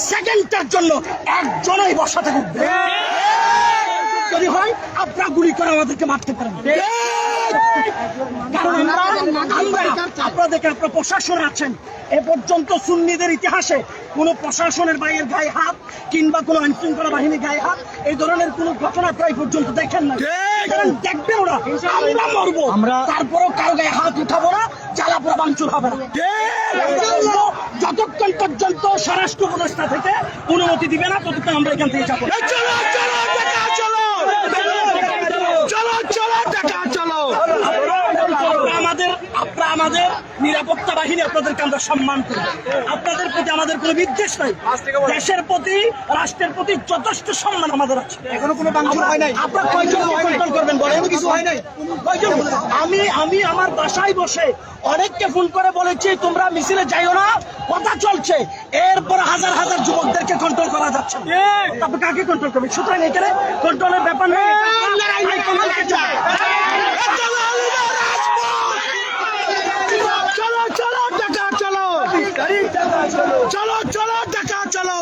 সেকেন্ডের জন্য একজনই বসাতে উঠবে। যদি হয় আপনারা গুলি করে আমাদেরকে মারতে পারেন, কারণ আপনারা দেখেন, আপনারা প্রশাসন আছেন, এ পর্যন্ত সুন্নিদের ইতিহাসে কোন প্রশাসনের বাইরের গায়ে হাত কিংবা কোন আইন শৃঙ্খলা বাহিনীর গায়ে হাত এই ধরনের কোন ঘটনা প্রায় পর্যন্ত দেখেন না। দেখবে ওরা, আমরা মরবো, তারপরেও কারো গায়ে হাত উঠাবো না, জ্বালাপোড়া ভাঙচুর হবে না, যতক্ষণ পর্যন্ত স্বরাষ্ট্র উপদেষ্টা থেকে অনুমতি দিবে না ততক্ষণ আমরা এখান থেকে যাবো। আমাদের নিরাপত্তা বাহিনী, আপনাদেরকে আমরা সম্মান করি, আপনাদের প্রতি আমাদের কোনো বিদ্বেষ নাই, দেশের প্রতি রাষ্ট্রের প্রতি যথেষ্ট সম্মান আমাদের আছে। এখনো কোনো ভাঙচুর হয় নাই। আপনারা কয়জন কন্ট্রোল করবেন বলেন? কিছু হয় নাই। আমি আমার বাসায় বসে অনেককে ফোন করে বলেছি তোমরা মিছিলে যাইও না, কথা চলছে, এরপর হাজার হাজার যুবকদেরকে কন্ট্রোল করা যাচ্ছে না। আপনি কাকে কন্ট্রোল করবেন? সুতরাং এখানে কন্ট্রোলের ব্যাপার নেই। চলো চলো ঢাকা চলো।